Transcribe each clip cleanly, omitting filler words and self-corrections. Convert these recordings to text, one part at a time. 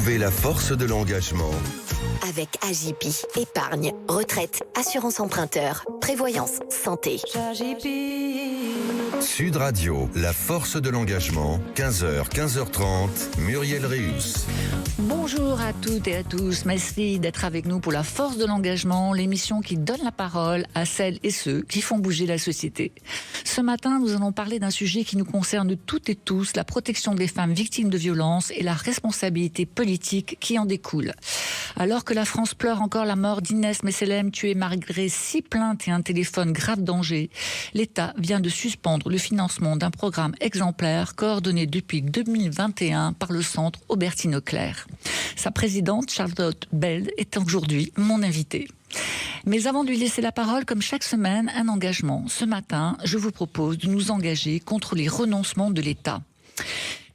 Retrouvez la force de l'engagement. Avec Agipi, épargne, retraite, assurance emprunteur, prévoyance, santé. Sud Radio, la force de l'engagement, 15h, 15h30, Muriel Réus. Bonjour à toutes et à tous, merci d'être avec nous pour la force de l'engagement, l'émission qui donne la parole à celles et ceux qui font bouger la société. Ce matin, nous allons parler d'un sujet qui nous concerne toutes et tous, la protection des femmes victimes de violences et la responsabilité politique qui en découle. Alors que la France pleure encore la mort d'Inès Messelem, tuée malgré 6 plaintes et un téléphone grave danger, l'État vient de suspendre le financement d'un programme exemplaire coordonné depuis 2021 par le centre Aubertine Auclair. Sa présidente, Charlotte Bell, est aujourd'hui mon invitée. Mais avant de lui laisser la parole, comme chaque semaine, un engagement. Ce matin, je vous propose de nous engager contre les renoncements de l'État.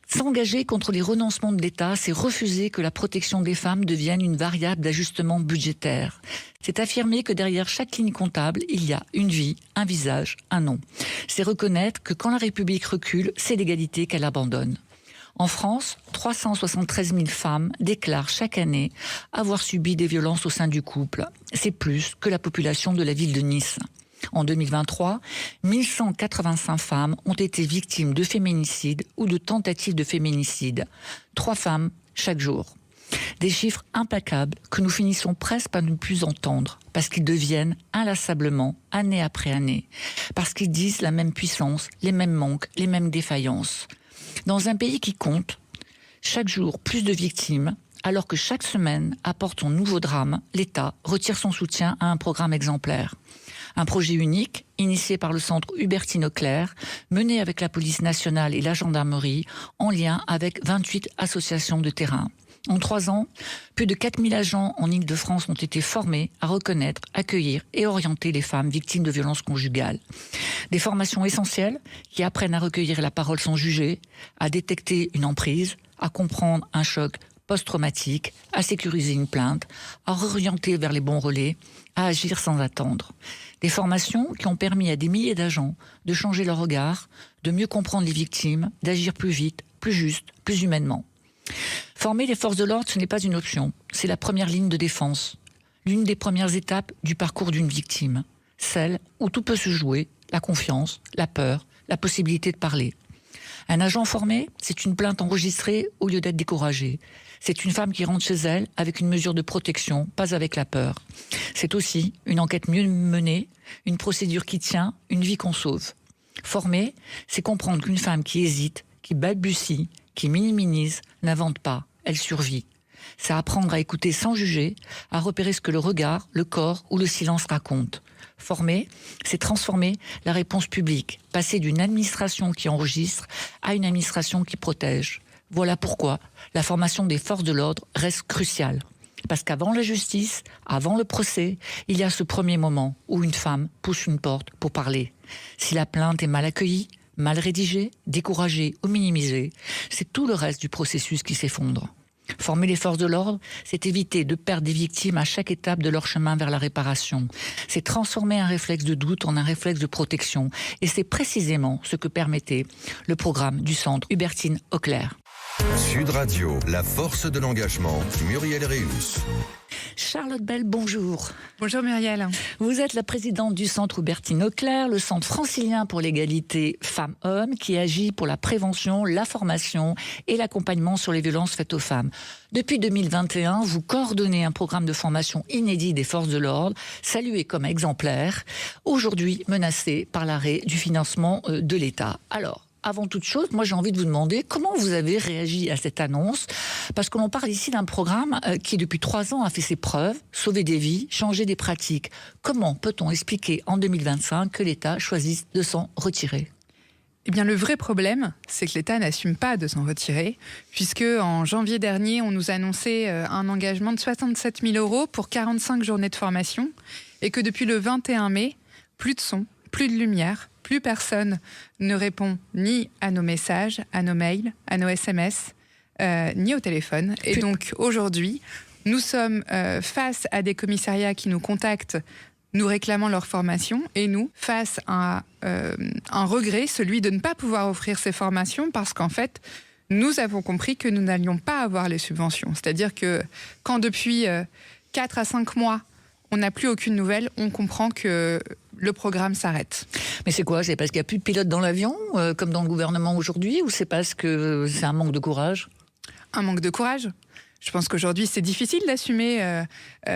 S'engager contre les renoncements de l'État, c'est refuser que la protection des femmes devienne une variable d'ajustement budgétaire. C'est affirmer que derrière chaque ligne comptable, il y a une vie, un visage, un nom. C'est reconnaître que quand la République recule, c'est l'égalité qu'elle abandonne. En France, 373 000 femmes déclarent chaque année avoir subi des violences au sein du couple. C'est plus que la population de la ville de Nice. En 2023, 1185 femmes ont été victimes de féminicide ou de tentatives de féminicide. 3 femmes chaque jour. Des chiffres implacables que nous finissons presque par ne plus entendre, parce qu'ils deviennent inlassablement, année après année, parce qu'ils disent la même puissance, les mêmes manques, les mêmes défaillances. Dans un pays qui compte, chaque jour plus de victimes, alors que chaque semaine apporte son nouveau drame, l'État retire son soutien à un programme exemplaire. Un projet unique, initié par le centre Hubertine Auclair, mené avec la police nationale et la gendarmerie, en lien avec 28 associations de terrain. En 3 ans, plus de 4000 agents en Île-de-France ont été formés à reconnaître, accueillir et orienter les femmes victimes de violences conjugales. Des formations essentielles qui apprennent à recueillir la parole sans juger, à détecter une emprise, à comprendre un choc post-traumatique, à sécuriser une plainte, à orienter vers les bons relais, à agir sans attendre. Des formations qui ont permis à des milliers d'agents de changer leur regard, de mieux comprendre les victimes, d'agir plus vite, plus juste, plus humainement. Former les forces de l'ordre, ce n'est pas une option, c'est la première ligne de défense, l'une des premières étapes du parcours d'une victime, celle où tout peut se jouer, la confiance, la peur, la possibilité de parler. Un agent formé, c'est une plainte enregistrée au lieu d'être découragée. C'est une femme qui rentre chez elle avec une mesure de protection, pas avec la peur. C'est aussi une enquête mieux menée, une procédure qui tient, une vie qu'on sauve. Former, c'est comprendre qu'une femme qui hésite, qui balbutie, qui minimise, n'invente pas, elle survit. C'est apprendre à écouter sans juger, à repérer ce que le regard, le corps ou le silence racontent. Former, c'est transformer la réponse publique, passer d'une administration qui enregistre à une administration qui protège. Voilà pourquoi la formation des forces de l'ordre reste cruciale. Parce qu'avant la justice, avant le procès, il y a ce premier moment où une femme pousse une porte pour parler. Si la plainte est mal accueillie, mal rédigée, découragée ou minimisée, c'est tout le reste du processus qui s'effondre. Former les forces de l'ordre, c'est éviter de perdre des victimes à chaque étape de leur chemin vers la réparation. C'est transformer un réflexe de doute en un réflexe de protection. Et c'est précisément ce que permettait le programme du centre Hubertine Auclair. Sud Radio, la force de l'engagement, Muriel Réus. Charlotte Bell, bonjour. Bonjour Muriel. Vous êtes la présidente du centre Hubertine Auclair, le centre francilien pour l'égalité femmes-hommes qui agit pour la prévention, la formation et l'accompagnement sur les violences faites aux femmes. Depuis 2021, vous coordonnez un programme de formation inédit des forces de l'ordre, salué comme exemplaire, aujourd'hui menacé par l'arrêt du financement de l'État. Alors, avant toute chose, moi j'ai envie de vous demander comment vous avez réagi à cette annonce, parce que l'on parle ici d'un programme qui depuis 3 ans a fait ses preuves, sauvé des vies, changé des pratiques. Comment peut-on expliquer en 2025 que l'État choisisse de s'en retirer ? Eh bien, le vrai problème, c'est que l'État n'assume pas de s'en retirer, puisque en janvier dernier, on nous annonçait un engagement de 67 000 € pour 45 journées de formation, et que depuis le 21 mai, plus de son, plus de lumière, plus personne ne répond ni à nos messages, à nos mails, à nos SMS, ni au téléphone. Et donc aujourd'hui, nous sommes face à des commissariats qui nous contactent, nous réclamant leur formation, et nous, face à un regret, celui de ne pas pouvoir offrir ces formations, parce qu'en fait, nous avons compris que nous n'allions pas avoir les subventions. C'est-à-dire que quand depuis 4 à 5 mois, on n'a plus aucune nouvelle, on comprend que le programme s'arrête. Mais c'est quoi? C'est parce qu'il n'y a plus de pilote dans l'avion, comme dans le gouvernement aujourd'hui, ou c'est parce que c'est un manque de courage? Un manque de courage. Je pense qu'aujourd'hui, c'est difficile d'assumer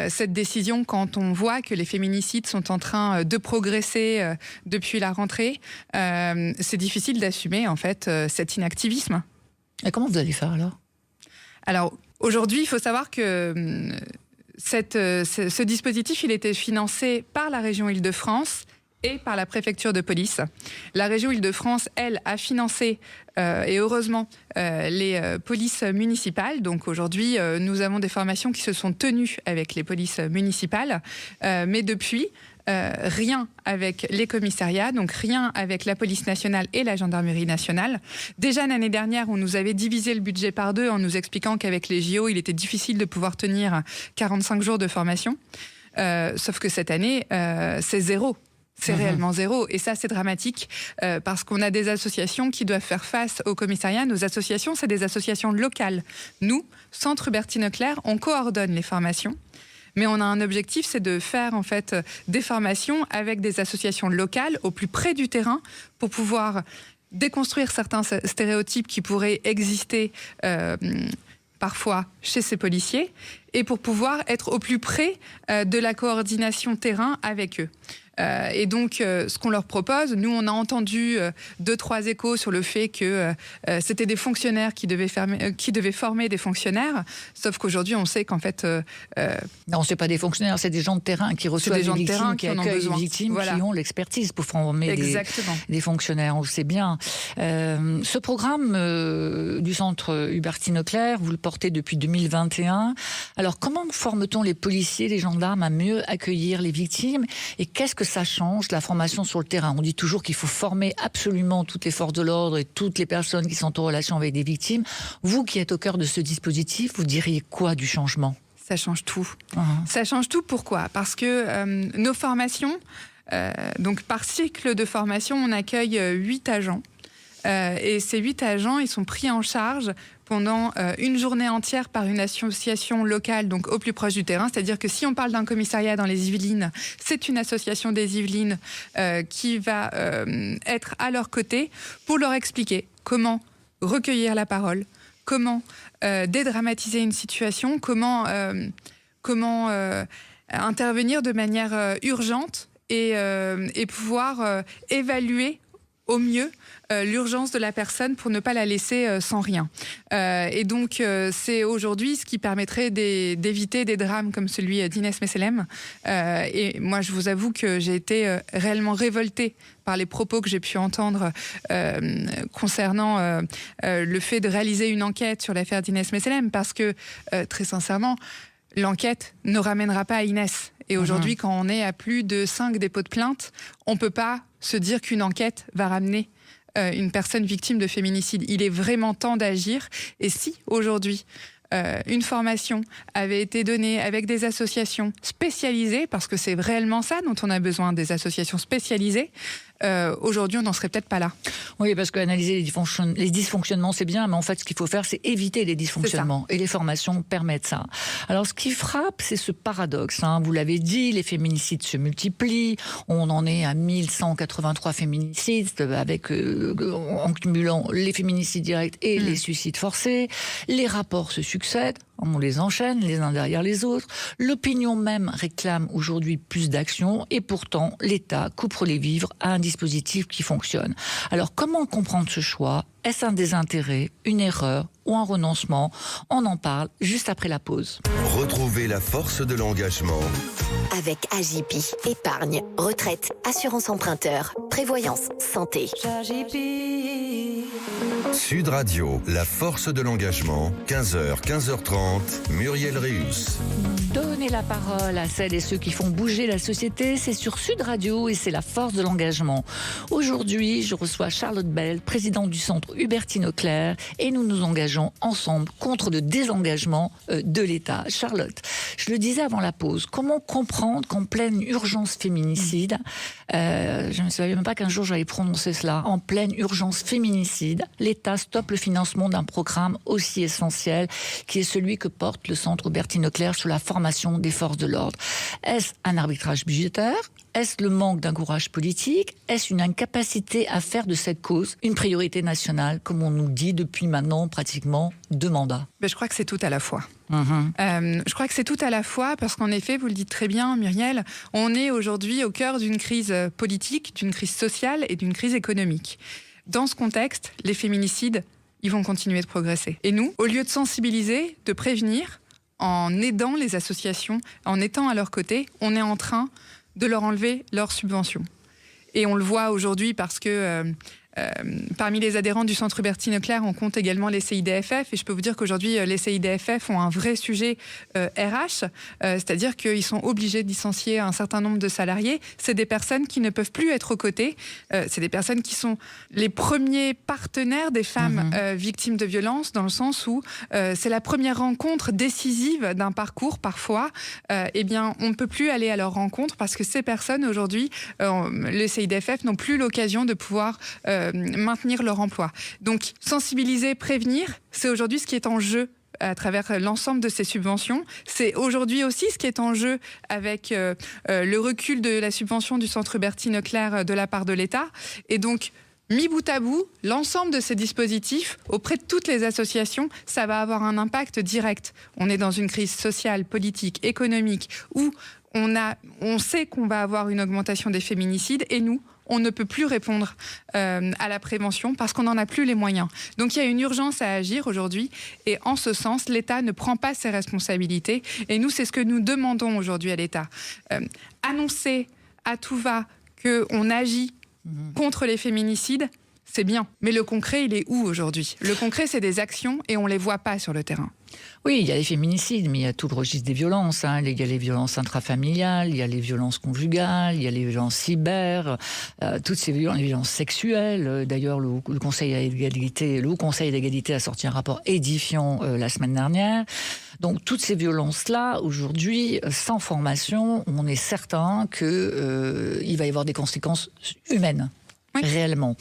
cette décision quand on voit que les féminicides sont en train de progresser depuis la rentrée. C'est difficile d'assumer, en fait, cet inactivisme. Et comment vous allez faire alors? Alors, aujourd'hui, il faut savoir que ce dispositif, il était financé par la région Île-de-France et par la préfecture de police. La région Île-de-France, elle, a financé, et heureusement, les polices municipales. Donc aujourd'hui, nous avons des formations qui se sont tenues avec les polices municipales. Mais depuis, rien avec les commissariats, donc rien avec la police nationale et la gendarmerie nationale. Déjà l'année dernière, on nous avait divisé le budget par 2 en nous expliquant qu'avec les JO, il était difficile de pouvoir tenir 45 jours de formation. Sauf que cette année, c'est 0. C'est réellement 0. Et ça, c'est dramatique parce qu'on a des associations qui doivent faire face au commissariat. Nos associations, c'est des associations locales. Nous, Centre Hubertine-Auclair, on coordonne les formations. Mais on a un objectif, c'est de faire en fait des formations avec des associations locales au plus près du terrain pour pouvoir déconstruire certains stéréotypes qui pourraient exister parfois chez ces policiers et pour pouvoir être au plus près de la coordination terrain avec eux. Et donc, ce qu'on leur propose, nous, on a entendu 2-3 échos sur le fait que c'était des fonctionnaires qui devaient former des fonctionnaires, sauf qu'aujourd'hui, on sait qu'en fait... Non, c'est pas des fonctionnaires, c'est des gens de terrain qui reçoivent des victimes, qui accueillent les victimes, voilà. Qui ont l'expertise pour former des fonctionnaires, on le sait bien. Ce programme du Centre Hubertine-Auclair, vous le portez depuis 2021. Alors, comment forme-t-on les policiers, les gendarmes à mieux accueillir les victimes? Et qu'est-ce que ça change, la formation sur le terrain? On dit toujours qu'il faut former absolument toutes les forces de l'ordre et toutes les personnes qui sont en relation avec des victimes. Vous qui êtes au cœur de ce dispositif, vous diriez quoi du changement? Ça change tout. Ça change tout, pourquoi? Parce que nos formations, donc par cycle de formation, on accueille 8 agents. Et ces 8 agents, ils sont pris en charge pendant une journée entière par une association locale, donc au plus proche du terrain. C'est-à-dire que si on parle d'un commissariat dans les Yvelines, c'est une association des Yvelines qui va être à leur côté pour leur expliquer comment recueillir la parole, comment dédramatiser une situation, comment intervenir de manière urgente et pouvoir évaluer au mieux l'urgence de la personne pour ne pas la laisser sans rien. Et donc, c'est aujourd'hui ce qui permettrait d'éviter des drames comme celui d'Inès Messelem. Et moi, je vous avoue que j'ai été réellement révoltée par les propos que j'ai pu entendre concernant le fait de réaliser une enquête sur l'affaire d'Inès Messelem, parce que, très sincèrement, l'enquête ne ramènera pas à Inès. Et aujourd'hui, quand on est à plus de 5 dépôts de plainte, on ne peut pas se dire qu'une enquête va ramener une personne victime de féminicide. Il est vraiment temps d'agir. Et si, aujourd'hui, une formation avait été donnée avec des associations spécialisées, parce que c'est réellement ça dont on a besoin, des associations spécialisées, aujourd'hui, on n'en serait peut-être pas là. Oui, parce qu'analyser les dysfonctionnements, c'est bien, mais en fait, ce qu'il faut faire, c'est éviter les dysfonctionnements. Et les formations permettent ça. Alors, ce qui frappe, c'est ce paradoxe. Vous l'avez dit, les féminicides se multiplient. On en est à 1183 féminicides, en cumulant les féminicides directs et les suicides forcés. Les rapports se succèdent. On les enchaîne les uns derrière les autres. L'opinion même réclame aujourd'hui plus d'action et pourtant l'État coupe les vivres à un dispositif qui fonctionne. Alors comment comprendre ce choix? Est-ce un désintérêt, une erreur ou un renoncement? On en parle juste après la pause. Retrouvez la force de l'engagement. Avec AJP, épargne, retraite, assurance emprunteur, prévoyance, santé. Sud Radio, la force de l'engagement, 15h, 15h30, Muriel Réus. Donner la parole à celles et ceux qui font bouger la société, c'est sur Sud Radio et c'est la force de l'engagement. Aujourd'hui, je reçois Charlotte Bell, présidente du Centre Hubertine-Auclair, et nous nous engageons ensemble contre le désengagement de l'État. Charlotte, je le disais avant la pause, comment comprendre qu'en pleine urgence féminicide, je ne savais même pas qu'un jour j'allais prononcer cela, en pleine urgence féminicide, l'État stoppe le financement d'un programme aussi essentiel qui est celui que porte le Centre Bertine Leclerc sur la formation des forces de l'ordre. Est-ce un arbitrage budgétaire ? Est-ce le manque d'un courage politique ? Est-ce une incapacité à faire de cette cause une priorité nationale, comme on nous dit depuis maintenant pratiquement 2 mandats ? Je crois que c'est tout à la fois. Je crois que c'est tout à la fois parce qu'en effet, vous le dites très bien, Muriel, on est aujourd'hui au cœur d'une crise politique, d'une crise sociale et d'une crise économique. Dans ce contexte, les féminicides, ils vont continuer de progresser. Et nous, au lieu de sensibiliser, de prévenir, en aidant les associations, en étant à leur côté, on est en train de leur enlever leurs subventions. Et on le voit aujourd'hui parce que parmi les adhérents du Centre Bertine Leclerc, on compte également les CIDFF. Et je peux vous dire qu'aujourd'hui, les CIDFF ont un vrai sujet RH, c'est-à-dire qu'ils sont obligés de licencier un certain nombre de salariés. C'est des personnes qui ne peuvent plus être aux côtés. C'est des personnes qui sont les premiers partenaires des femmes victimes de violences, dans le sens où c'est la première rencontre décisive d'un parcours, parfois. Eh bien, on ne peut plus aller à leur rencontre parce que ces personnes, aujourd'hui, les CIDFF n'ont plus l'occasion de pouvoir maintenir leur emploi. Donc, sensibiliser, prévenir, c'est aujourd'hui ce qui est en jeu à travers l'ensemble de ces subventions. C'est aujourd'hui aussi ce qui est en jeu avec le recul de la subvention du Centre Bertine Leclerc de la part de l'État. Et donc, mis bout à bout, l'ensemble de ces dispositifs, auprès de toutes les associations, ça va avoir un impact direct. On est dans une crise sociale, politique, économique, où on sait qu'on va avoir une augmentation des féminicides, et nous, on ne peut plus répondre à la prévention parce qu'on n'en a plus les moyens. Donc il y a une urgence à agir aujourd'hui, et en ce sens, l'État ne prend pas ses responsabilités. Et nous, c'est ce que nous demandons aujourd'hui à l'État. Annoncer à tout va qu'on agit contre les féminicides, c'est bien. Mais le concret, il est où aujourd'hui ? Le concret, c'est des actions et on ne les voit pas sur le terrain. Oui, il y a les féminicides, mais il y a tout le registre des violences. Il y a les violences intrafamiliales, il y a les violences conjugales, il y a les violences cyber, toutes ces violences, les violences sexuelles. D'ailleurs, le Haut Conseil d'égalité a sorti un rapport édifiant la semaine dernière. Donc, toutes ces violences-là, aujourd'hui, sans formation, on est certain qu'il va y avoir des conséquences humaines. Oui. Réellement.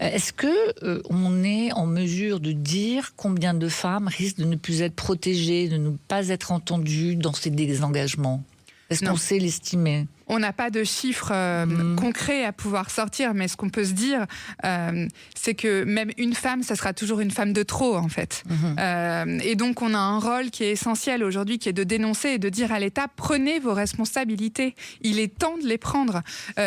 Est-ce que on est en mesure de dire combien de femmes risquent de ne plus être protégées, de ne pas être entendues dans ces désengagements ? Est-ce qu'on sait l'estimer ? On n'a pas de chiffres concrets à pouvoir sortir, mais ce qu'on peut se dire, c'est que même une femme, ça sera toujours une femme de trop, en fait. Et donc, on a un rôle qui est essentiel aujourd'hui, qui est de dénoncer et de dire à l'État, prenez vos responsabilités. Il est temps de les prendre.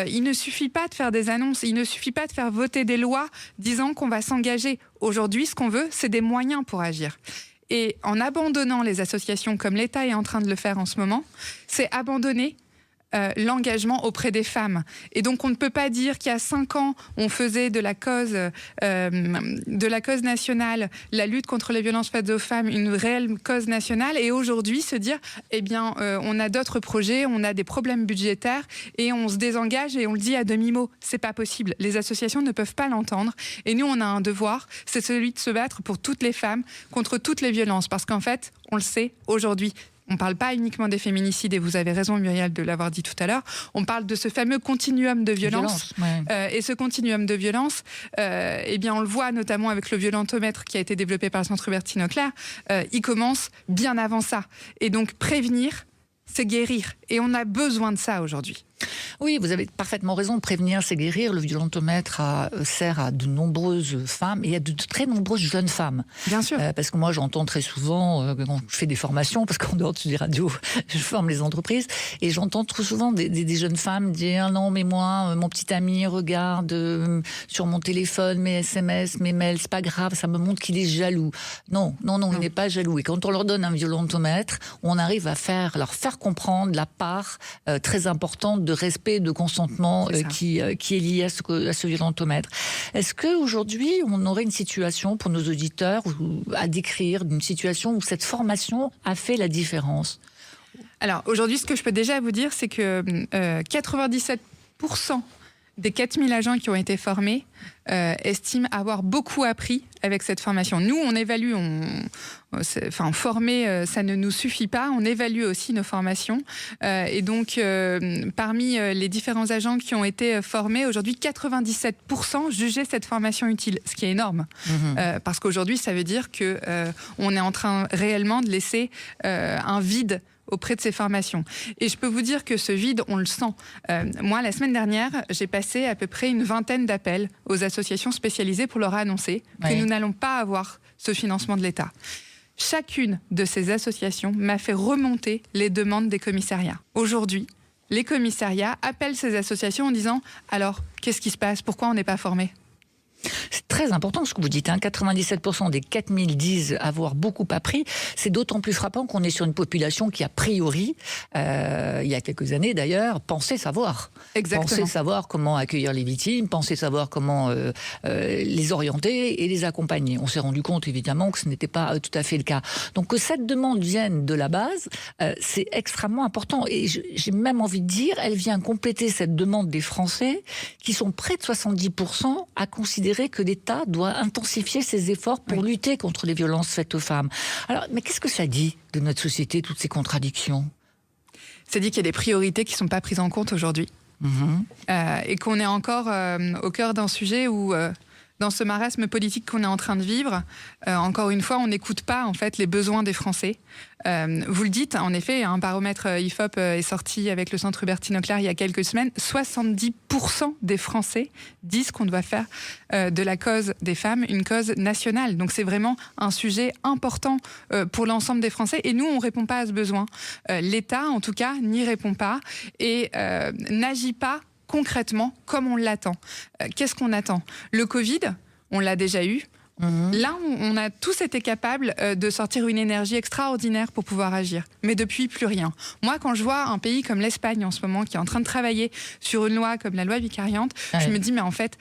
Il ne suffit pas de faire des annonces, il ne suffit pas de faire voter des lois disant qu'on va s'engager. Aujourd'hui, ce qu'on veut, c'est des moyens pour agir. Et en abandonnant les associations comme l'État est en train de le faire en ce moment, c'est abandonner l'engagement auprès des femmes. Et donc, on ne peut pas dire qu'il y a 5 ans, on faisait de la cause nationale, la lutte contre les violences faites aux femmes, une réelle cause nationale, et aujourd'hui se dire, on a d'autres projets, on a des problèmes budgétaires, et on se désengage et on le dit à demi-mot. C'est pas possible. Les associations ne peuvent pas l'entendre. Et nous, on a un devoir, c'est celui de se battre pour toutes les femmes, contre toutes les violences. Parce qu'en fait, on le sait, aujourd'hui, on ne parle pas uniquement des féminicides, et vous avez raison, Muriel, de l'avoir dit tout à l'heure. On parle de ce fameux continuum de violence. Et ce continuum de violence, on le voit notamment avec le violentomètre qui a été développé par le Centre Bertine Leclerc. Il commence bien avant ça. Et donc, prévenir, c'est guérir. Et on a besoin de ça aujourd'hui. Oui, vous avez parfaitement raison. Prévenir, c'est guérir. Le violentomètre sert à de nombreuses femmes et à de très nombreuses jeunes femmes. Bien sûr. Parce que moi, j'entends très souvent, quand je fais des formations, parce qu'en dehors des radios, je forme les entreprises, et j'entends trop souvent des jeunes femmes dire « Non, mais moi, mon petit ami regarde sur mon téléphone mes SMS, mes mails, c'est pas grave, ça me montre qu'il est jaloux. » Non, il n'est pas jaloux. Et quand on leur donne un violentomètre, on arrive à leur faire comprendre la part très importante de respect, de consentement qui est lié à ce violentomètre. Est-ce qu'aujourd'hui, on aurait une situation pour nos auditeurs à décrire, d'une situation où cette formation a fait la différence ? Alors, aujourd'hui, ce que je peux déjà vous dire, c'est que 97% des 4000 agents qui ont été formés estiment avoir beaucoup appris avec cette formation. Nous, on évalue, former, ça ne nous suffit pas. On évalue aussi nos formations. Et donc, parmi les différents agents qui ont été formés, aujourd'hui, 97% jugeaient cette formation utile, ce qui est énorme. Parce qu'aujourd'hui, ça veut dire qu'on est en train réellement de laisser un vide auprès de ces formations. Et je peux vous dire que ce vide, on le sent. Moi, la semaine dernière, j'ai passé à peu près une vingtaine d'appels aux associations spécialisées pour leur annoncer que nous n'allons pas avoir ce financement de l'État. Chacune de ces associations m'a fait remonter les demandes des commissariats. Aujourd'hui, les commissariats appellent ces associations en disant « Alors, qu'est-ce qui se passe ? Pourquoi on n'est pas formé ?» C'est très important ce que vous dites. 97% des 4000 disent avoir beaucoup appris. C'est d'autant plus frappant qu'on est sur une population qui, a priori, il y a quelques années d'ailleurs, pensait savoir. Exactement. Pensait savoir comment accueillir les victimes, pensait savoir comment les orienter et les accompagner. On s'est rendu compte évidemment que ce n'était pas tout à fait le cas. Donc que cette demande vienne de la base, c'est extrêmement important. Et j'ai même envie de dire, elle vient compléter cette demande des Français qui sont près de 70% à considérer que l'État doit intensifier ses efforts pour lutter contre les violences faites aux femmes. Alors, mais qu'est-ce que ça dit de notre société, toutes ces contradictions ? Ça dit qu'il y a des priorités qui ne sont pas prises en compte aujourd'hui. Et qu'on est encore au cœur d'un sujet où, dans ce marasme politique qu'on est en train de vivre, encore une fois, on n'écoute pas en fait les besoins des Français. Vous le dites, en effet, un baromètre IFOP est sorti avec le Centre Hubertine Auclair il y a quelques semaines. 70% des Français disent qu'on doit faire de la cause des femmes une cause nationale. Donc c'est vraiment un sujet important pour l'ensemble des Français. Et nous, on ne répond pas à ce besoin. L'État, en tout cas, n'y répond pas et n'agit pas concrètement comme on l'attend. Qu'est-ce qu'on attend ? Le Covid, on l'a déjà eu. Là, on a tous été capables de sortir une énergie extraordinaire pour pouvoir agir. Mais depuis, plus rien. Moi, quand je vois un pays comme l'Espagne en ce moment qui est en train de travailler sur une loi comme la loi vicariante, je me dis, mais en fait,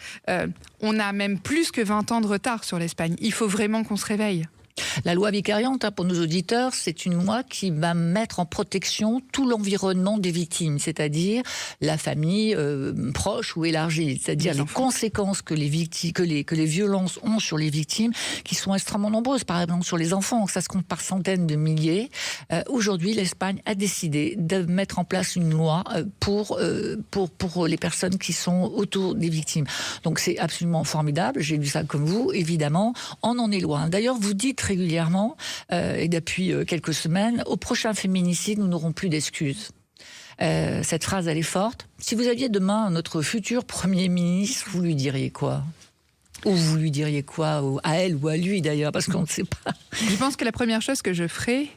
on a même plus que 20 ans de retard sur l'Espagne. Il faut vraiment qu'on se réveille. La loi vicariante, pour nos auditeurs, c'est une loi qui va mettre en protection tout l'environnement des victimes, c'est-à-dire la famille proche ou élargie, c'est-à-dire les conséquences que les violences ont sur les victimes, qui sont extrêmement nombreuses. Par exemple, sur les enfants, ça se compte par centaines de milliers. Aujourd'hui, l'Espagne a décidé de mettre en place une loi pour les personnes qui sont autour des victimes. Donc c'est absolument formidable. J'ai lu ça comme vous, évidemment. On en est loin. D'ailleurs, vous dites régulièrement, et depuis quelques semaines, au prochain féminicide, nous n'aurons plus d'excuses. Cette phrase, elle est forte. Si vous aviez demain notre futur Premier ministre, vous lui diriez quoi ? Ou vous lui diriez quoi ? À elle ou à lui d'ailleurs, parce qu'on ne sait pas. Je pense que la première chose que je ferais,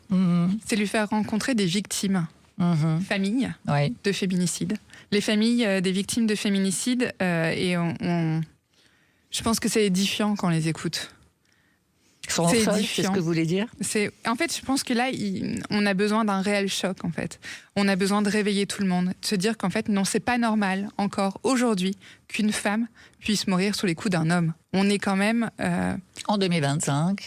c'est lui faire rencontrer des victimes. Familles de féminicide. Les familles des victimes de féminicide, et je pense que c'est édifiant quand on les écoute. C'est ce que vous voulez dire ? En fait, je pense que là, on a besoin d'un réel choc, en fait. On a besoin de réveiller tout le monde, de se dire qu'en fait, non, c'est pas normal, encore aujourd'hui, qu'une femme puisse mourir sous les coups d'un homme. On est quand même... en 2025.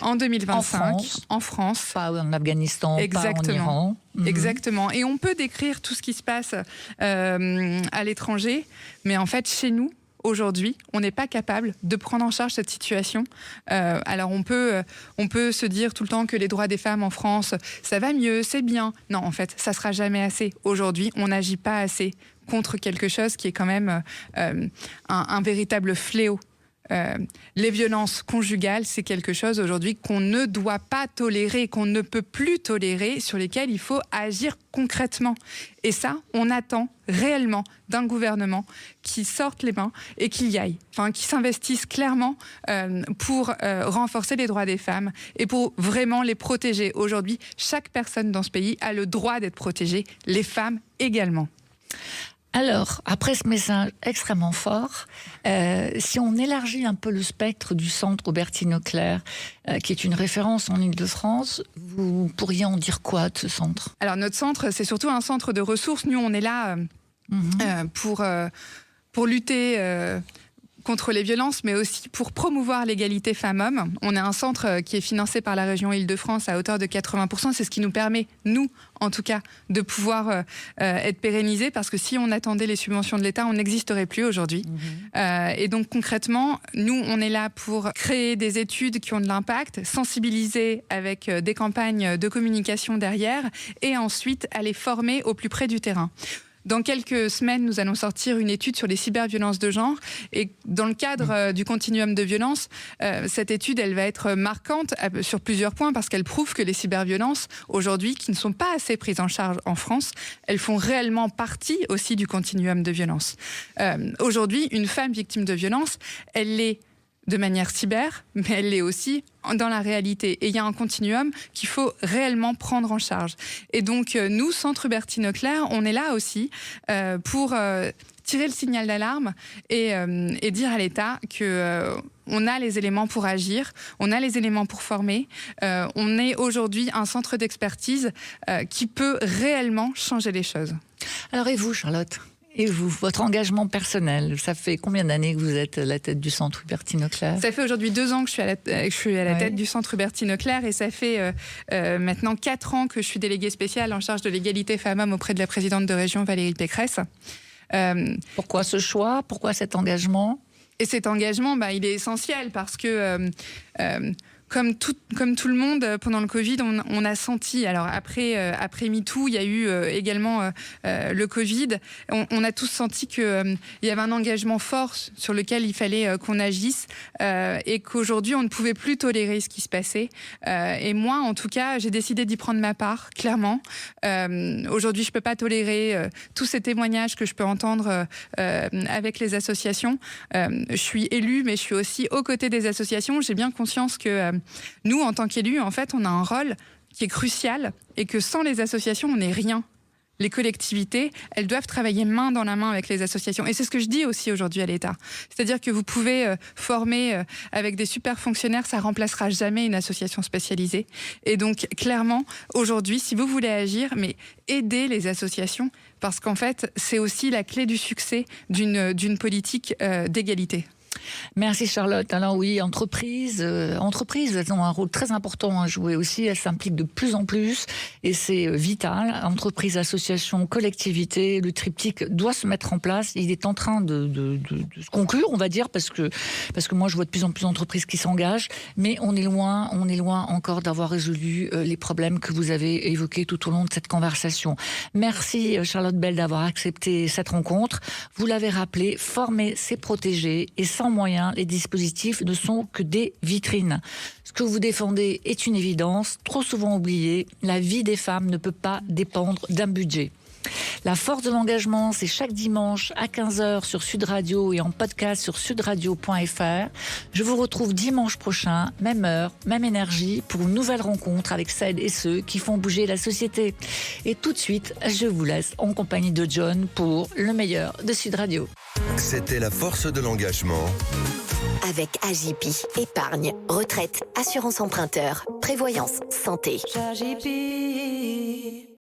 En France. Pas en Afghanistan, exactement. Pas en Iran. Exactement. Et on peut décrire tout ce qui se passe à l'étranger, mais en fait, chez nous, aujourd'hui, on n'est pas capable de prendre en charge cette situation. Alors on peut se dire tout le temps que les droits des femmes en France, ça va mieux, c'est bien. Non, en fait, ça sera jamais assez. Aujourd'hui, on n'agit pas assez contre quelque chose qui est quand même un véritable fléau. Les violences conjugales, c'est quelque chose aujourd'hui qu'on ne doit pas tolérer, qu'on ne peut plus tolérer, sur lesquelles il faut agir concrètement. Et ça, on attend réellement d'un gouvernement qui sorte les mains et qu'il y aille, qui s'investisse clairement pour renforcer les droits des femmes et pour vraiment les protéger. Aujourd'hui, chaque personne dans ce pays a le droit d'être protégée, les femmes également. Alors, après ce message extrêmement fort, si on élargit un peu le spectre du centre Hubertine Auclair, qui est une référence en Ile-de-France, vous pourriez en dire quoi de ce centre ? Alors, notre centre, c'est surtout un centre de ressources. Nous, on est là pour lutter contre les violences, mais aussi pour promouvoir l'égalité femmes-hommes. On a un centre qui est financé par la région Île-de-France à hauteur de 80%. C'est ce qui nous permet, nous, en tout cas, de pouvoir être pérennisés, parce que si on attendait les subventions de l'État, on n'existerait plus aujourd'hui. Et donc, concrètement, nous, on est là pour créer des études qui ont de l'impact, sensibiliser avec des campagnes de communication derrière, et ensuite aller former au plus près du terrain. Dans quelques semaines, nous allons sortir une étude sur les cyberviolences de genre. Et dans le cadre du continuum de violence, cette étude, elle va être marquante sur plusieurs points, parce qu'elle prouve que les cyberviolences, aujourd'hui, qui ne sont pas assez prises en charge en France, elles font réellement partie aussi du continuum de violence. Aujourd'hui, une femme victime de violence, elle l'est de manière cyber, mais elle l'est aussi dans la réalité. Et il y a un continuum qu'il faut réellement prendre en charge. Et donc, nous, Centre Hubertine-Leclerc, on est là aussi pour tirer le signal d'alarme et dire à l'État qu'on a les éléments pour agir, on a les éléments pour former. On est aujourd'hui un centre d'expertise qui peut réellement changer les choses. Alors, et vous, Charlotte ? Et vous, votre engagement personnel, ça fait combien d'années que vous êtes à la tête du Centre Hubertine-Leclerc ? Ça fait aujourd'hui 2 ans que je suis à la tête du Centre Hubertine-Leclerc, et ça fait maintenant 4 ans que je suis déléguée spéciale en charge de l'égalité femmes-hommes auprès de la présidente de région Valérie Pécresse. Pourquoi ce choix ? Pourquoi cet engagement ? Et cet engagement, il est essentiel parce que... Comme tout le monde, pendant le Covid, on a senti, alors après MeToo, il y a eu également le Covid, on a tous senti qu'il y avait un engagement fort sur lequel il fallait qu'on agisse, et qu'aujourd'hui, on ne pouvait plus tolérer ce qui se passait. Et moi, en tout cas, j'ai décidé d'y prendre ma part, clairement. Aujourd'hui, je ne peux pas tolérer tous ces témoignages que je peux entendre avec les associations. Je suis élue, mais je suis aussi aux côtés des associations. J'ai bien conscience que nous, en tant qu'élus, en fait, on a un rôle qui est crucial, et que sans les associations, on n'est rien. Les collectivités, elles doivent travailler main dans la main avec les associations. Et c'est ce que je dis aussi aujourd'hui à l'État. C'est-à-dire que vous pouvez former avec des super fonctionnaires, ça remplacera jamais une association spécialisée. Et donc, clairement, aujourd'hui, si vous voulez agir, mais aidez les associations, parce qu'en fait, c'est aussi la clé du succès d'une politique d'égalité. Merci Charlotte. Alors oui, entreprises, elles ont un rôle très important à jouer aussi. Elles s'impliquent de plus en plus et c'est vital. Entreprises, associations, collectivités, le triptyque doit se mettre en place. Il est en train de se conclure, on va dire, parce que moi je vois de plus en plus d'entreprises qui s'engagent, mais on est loin encore d'avoir résolu les problèmes que vous avez évoqués tout au long de cette conversation. Merci Charlotte Bell d'avoir accepté cette rencontre. Vous l'avez rappelé, former, c'est protéger, et sans moyens, les dispositifs ne sont que des vitrines. Ce que vous défendez est une évidence, trop souvent oubliée. La vie des femmes ne peut pas dépendre d'un budget. La force de l'engagement, c'est chaque dimanche à 15h sur Sud Radio et en podcast sur sudradio.fr. Je vous retrouve dimanche prochain, même heure, même énergie, pour une nouvelle rencontre avec celles et ceux qui font bouger la société. Et tout de suite, je vous laisse en compagnie de John pour le meilleur de Sud Radio. C'était la force de l'engagement. Avec AJP, épargne, retraite, assurance emprunteur, prévoyance, santé. AJP.